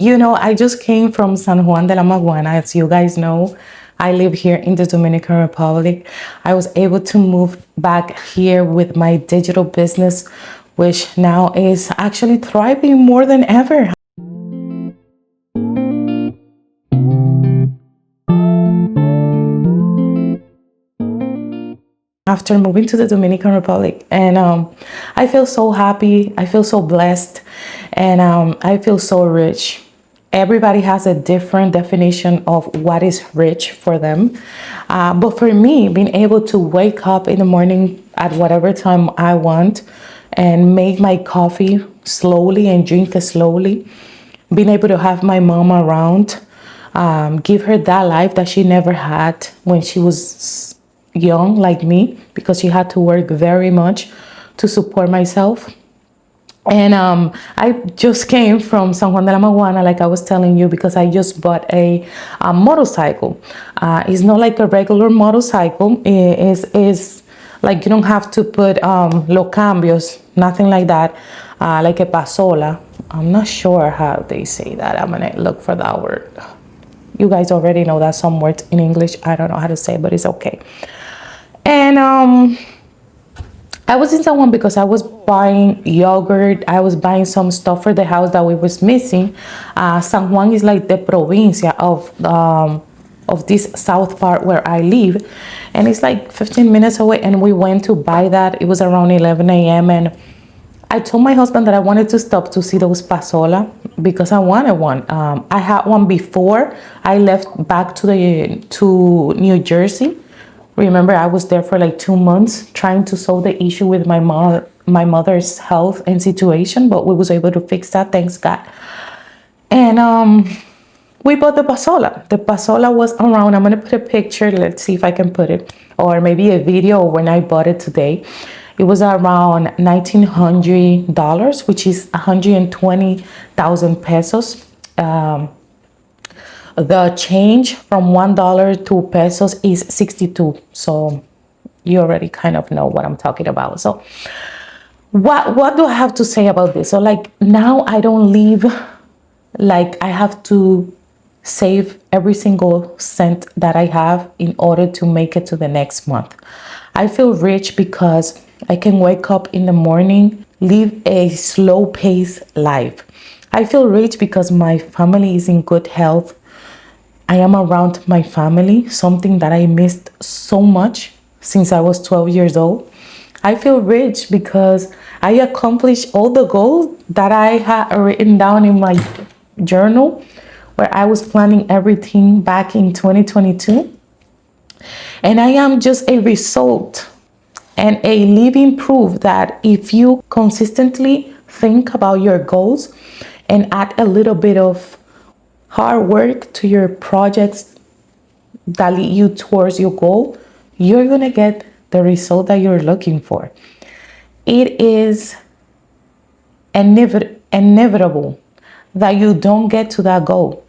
I just came from San Juan de la Maguana. As you guys know, I live here in the Dominican Republic. I was able to move back here with my digital business, which now is actually thriving more than ever. After moving to the Dominican Republic, and I feel so happy, I feel so blessed, and I feel so rich. Everybody has a different definition of what is rich for them, but for me, being able to wake up in the morning at whatever time I want and make my coffee slowly and drink it slowly, being able to have my mom around, give her that life that she never had when she was young like me, because she had to work very much to support myself. And I just came from San Juan de la Maguana, like I was telling you, because I just bought a motorcycle. It's not like a regular motorcycle. It's like you don't have to put los cambios, nothing like that, like a pasola. I'm not sure how they say that. I'm gonna look for that word. You guys already know that some words in English I don't know how to say, but it's okay. And I was in San Juan because I was buying yogurt. I was buying some stuff for the house that we was missing. San Juan is like the provincia of this south part where I live, and it's like 15 minutes away. And we went to buy that. It was around 11 a.m. and I told my husband that I wanted to stop to see those pasola because I wanted one. I had one before I left back to New Jersey. Remember, I was there for like 2 months trying to solve the issue with my mother's health and situation, but we was able to fix that, thanks God. And we bought the pasola. The pasola was around, I'm gonna put a picture, let's see if I can put it, or maybe a video when I bought it today. It was around $1,900, which is 120,000 pesos. The change from $1 to pesos is 62. So you already kind of know what I'm talking about. So what do I have to say about this? So like now I don't live like I have to save every single cent that I have in order to make it to the next month. I feel rich because I can wake up in the morning, live a slow paced life. I feel rich because my family is in good health. I am around my family, something that I missed so much since I was 12 years old. I feel rich because I accomplished all the goals that I had written down in my journal, where I was planning everything back in 2022. And I am just a result and a living proof that if you consistently think about your goals and add a little bit of hard work to your projects that lead you towards your goal, you're gonna get the result that you're looking for. It is inevitable that you don't get to that goal,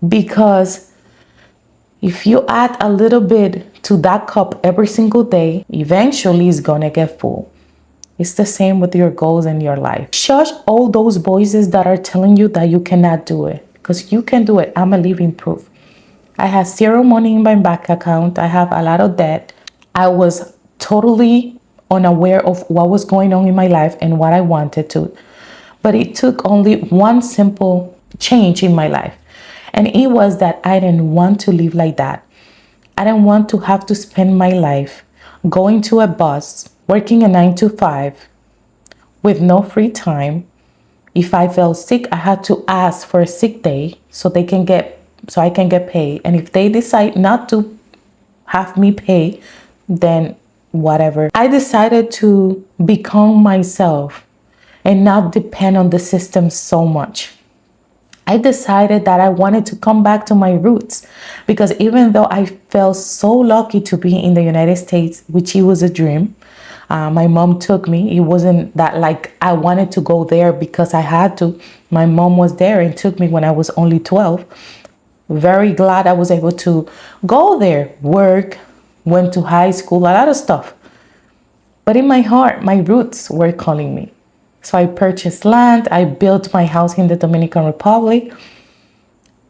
because if you add a little bit to that cup every single day, eventually it's gonna get full. It's the same with your goals in your life. Shush all those voices that are telling you that you cannot do it, because you can do it. I'm a living proof. I had zero money in my bank account. I have a lot of debt. I was totally unaware of what was going on in my life and what I wanted to. But it took only one simple change in my life. And it was that I didn't want to live like that. I didn't want to have to spend my life going to a bus, working a 9 to 5 with no free time. If I felt sick, I had to ask for a sick day so I can get paid. And if they decide not to have me pay, then whatever. I decided to become myself and not depend on the system so much. I decided that I wanted to come back to my roots, because even though I felt so lucky to be in the United States, which it was a dream, my mom took me. It wasn't that like I wanted to go there because I had to. My mom was there and took me when I was only 12. Very glad I was able to go there, work, went to high school, a lot of stuff. But in my heart, my roots were calling me. So I purchased land. I built my house in the Dominican Republic.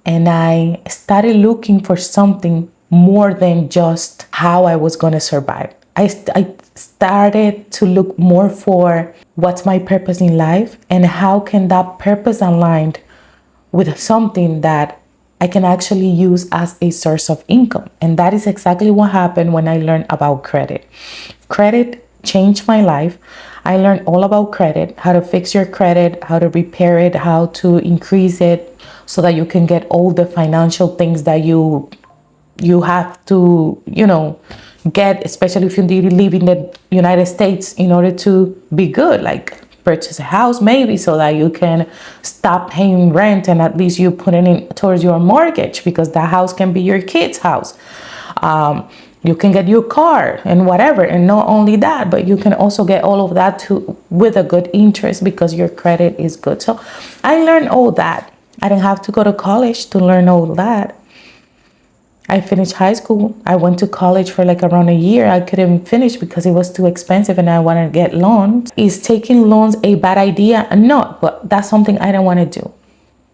and I started looking for something more than just how I was going to survive. I started to look more for what's my purpose in life and how can that purpose align with something that I can actually use as a source of income. And that is exactly what happened when I learned about credit. Credit changed my life. I learned all about credit, how to fix your credit, how to repair it, how to increase it so that you can get all the financial things that you have to, get, especially if you live in the United States, in order to be good, like purchase a house maybe so that you can stop paying rent and at least you put it in towards your mortgage, because that house can be your kid's house. You can get your car and whatever, and not only that, but you can also get all of that too with a good interest because your credit is good. So I learned all that. I didn't have to go to college to learn all that. I finished high school. I went to college for like around a year. I couldn't finish because it was too expensive and I wanted to get loans. Is taking loans a bad idea? No, but that's something I didn't want to do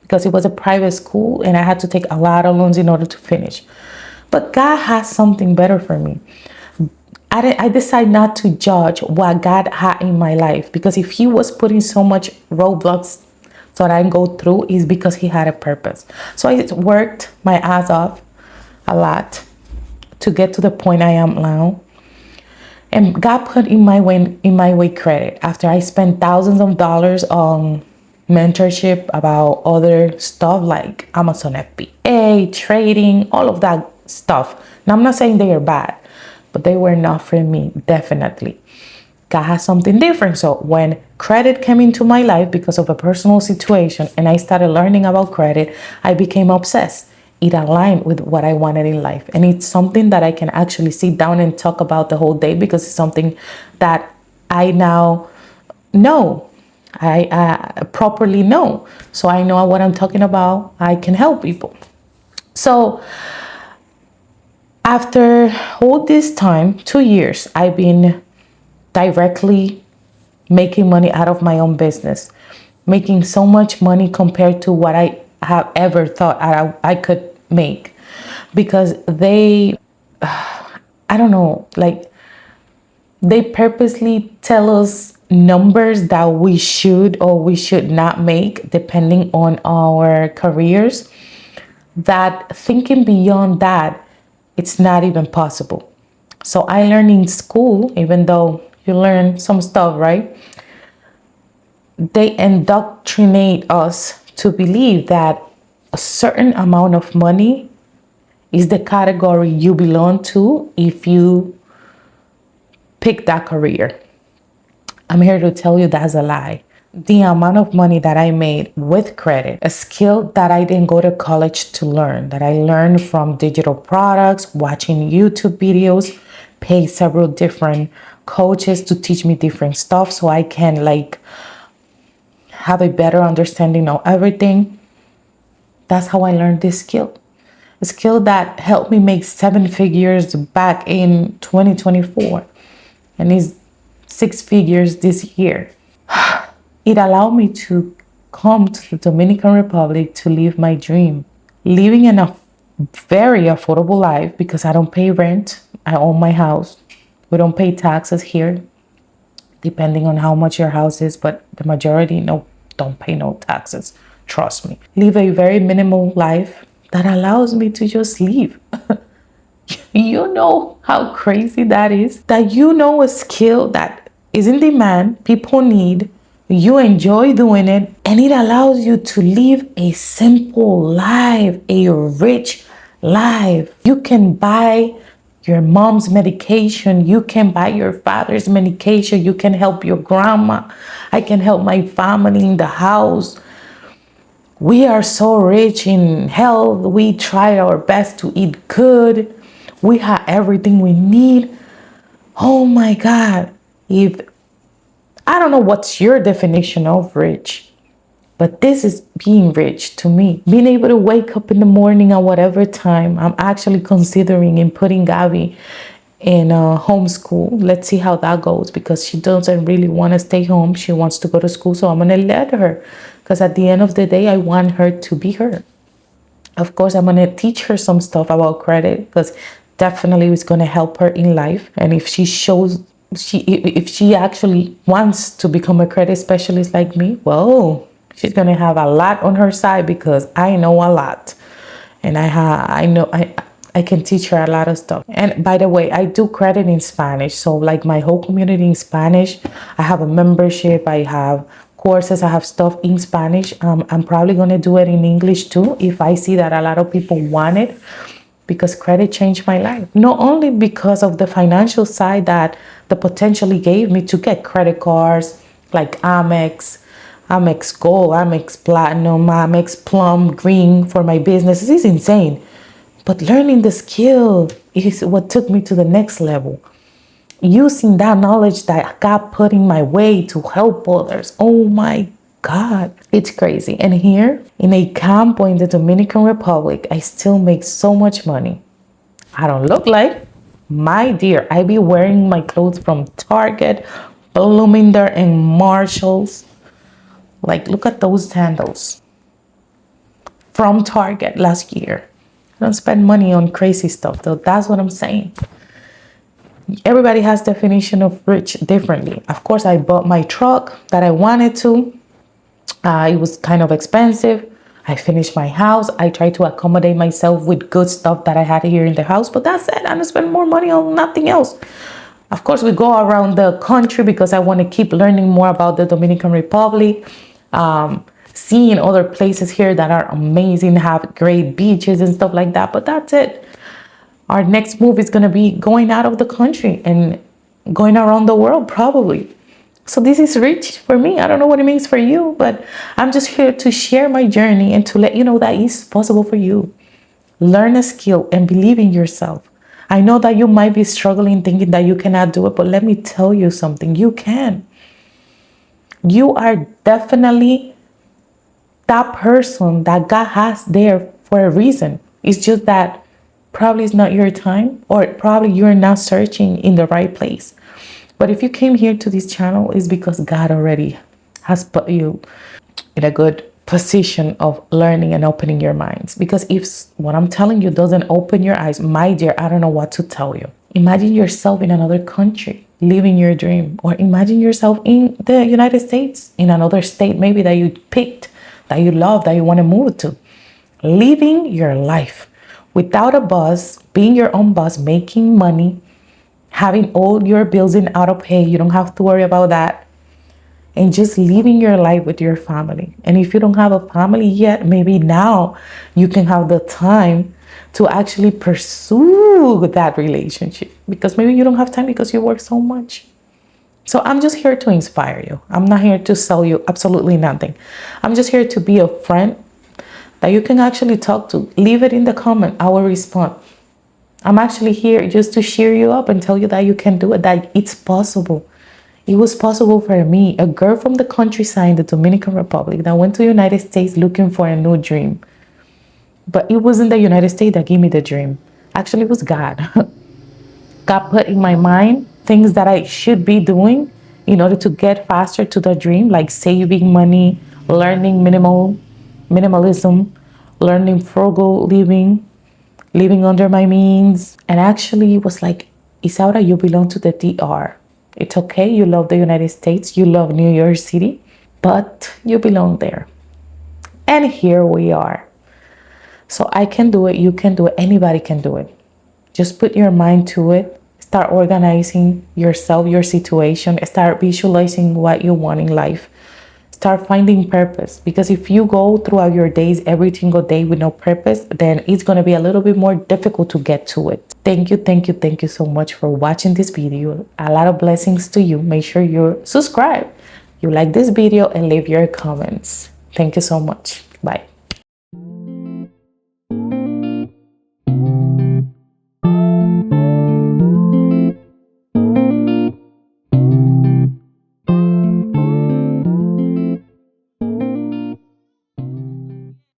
because it was a private school and I had to take a lot of loans in order to finish. But God has something better for me. I decided not to judge what God had in my life, because if He was putting so much roadblocks so that I go through, is because He had a purpose. So I worked my ass off a lot to get to the point I am now. And God put in my way credit after I spent thousands of dollars on mentorship about other stuff like Amazon FBA, trading, all of that stuff. Now I'm not saying they are bad, but they were not for me, definitely. God has something different. So when credit came into my life because of a personal situation and I started learning about credit, I became obsessed. It aligned with what I wanted in life. And it's something that I can actually sit down and talk about the whole day because it's something that I now know. I properly know. So I know what I'm talking about. I can help people. So after all this time, 2 years, I've been directly making money out of my own business, making so much money compared to what I have ever thought I could make, because they they purposely tell us numbers that we should or we should not make depending on our careers, that thinking beyond that, it's not even possible. So I learned in school, even though you learn some stuff, right? They indoctrinate us to believe that a certain amount of money is the category you belong to if you pick that career. I'm here to tell you that's a lie. The amount of money that I made with credit, a skill that I didn't go to college to learn, that I learned from digital products, watching YouTube videos, pay several different coaches to teach me different stuff so I can have a better understanding of everything. That's how I learned this skill. A skill that helped me make 7 figures back in 2024 and is 6 figures this year. It allowed me to come to the Dominican Republic to live my dream, living in a very affordable life because I don't pay rent. I own my house. We don't pay taxes here, depending on how much your house is, but the majority don't pay no taxes. Trust me. Live a very minimal life that allows me to just live. You know how crazy that is? That you know a skill that is in demand, people need, you enjoy doing it, and it allows you to live a simple life, a rich life. You can buy your mom's medication, you can buy your father's medication, you can help your grandma, I can help my family in the house. We are so rich in health. We try our best to eat good. We have everything we need. Oh my God. I don't know what's your definition of rich, but this is being rich to me. Being able to wake up in the morning at whatever time. I'm actually considering in putting Gabby in homeschool. Let's see how that goes, because she doesn't really want to stay home. She wants to go to school, so I'm going to let her. Because at the end of the day, I want her to be her. Of course, I'm going to teach her some stuff about credit because definitely it's going to help her in life. And if she shows, if she actually wants to become a credit specialist like me, well, she's going to have a lot on her side because I know a lot. And I can teach her a lot of stuff. And by the way, I do credit in Spanish. So like my whole community in Spanish, I have a membership, I have courses, I have stuff in Spanish. I'm probably going to do it in English too if I see that a lot of people want it, because credit changed my life. Not only because of the financial side that the potentially gave me to get credit cards like Amex Gold, Amex Platinum, Amex Plum, Green for my business. This is insane. But learning the skill is what took me to the next level. Using that knowledge that God put in my way to help others. Oh my God, it's crazy. And here in a campo in the Dominican Republic, I still make so much money. I don't look like, my dear, I be wearing my clothes from Target, Bloomingdale, and Marshalls. Like, look at those sandals from Target last year. I don't spend money on crazy stuff, though. That's what I'm saying. Everybody has definition of rich differently. Of course, I bought my truck that I wanted to. It was kind of expensive. I finished my house. I tried to accommodate myself with good stuff that I had here in the house. But that's it. I don't spend more money on nothing else. Of course, we go around the country because I want to keep learning more about the Dominican Republic. Seeing other places here that are amazing, have great beaches and stuff like that. But that's it. Our next move is going to be going out of the country and going around the world, probably. So this is rich for me. I don't know what it means for you, but I'm just here to share my journey and to let you know that it's possible for you. Learn a skill and believe in yourself. I know that you might be struggling thinking that you cannot do it, but let me tell you something. You can. You are definitely that person that God has there for a reason. It's just that probably it's not your time, or probably you're not searching in the right place. But if you came here to this channel, it's because God already has put you in a good position of learning and opening your minds. Because if what I'm telling you doesn't open your eyes, my dear, I don't know what to tell you. Imagine yourself in another country, living your dream. Or imagine yourself in the United States, in another state maybe that you picked, that you love, that you want to move to. Living your life without a boss, being your own boss, making money, having all your bills in auto pay. You don't have to worry about that. And just living your life with your family. And if you don't have a family yet, maybe now you can have the time to actually pursue that relationship, because maybe you don't have time because you work so much. So I'm just here to inspire you. I'm not here to sell you absolutely nothing. I'm just here to be a friend that you can actually talk to. Leave it in the comment. I will respond. I'm actually here just to cheer you up and tell you that you can do it, that it's possible. It was possible for me, a girl from the countryside in the Dominican Republic that went to the United States looking for a new dream. But it wasn't the United States that gave me the dream. Actually, it was God. God put in my mind things that I should be doing in order to get faster to the dream, like saving money, learning minimalism, learning frugal living, living under my means. And actually it was like, Isaura, you belong to the DR. It's okay, you love the United States, you love New York City, but you belong there. And here we are. So I can do it, you can do it, anybody can do it. Just put your mind to it. Start organizing yourself, your situation. Start visualizing what you want in life. Start finding purpose. Because if you go throughout your days every single day with no purpose, then it's going to be a little bit more difficult to get to it. Thank you so much for watching this video. A lot of blessings to you. Make sure you subscribe, you like this video, and leave your comments. Thank you so much. Bye.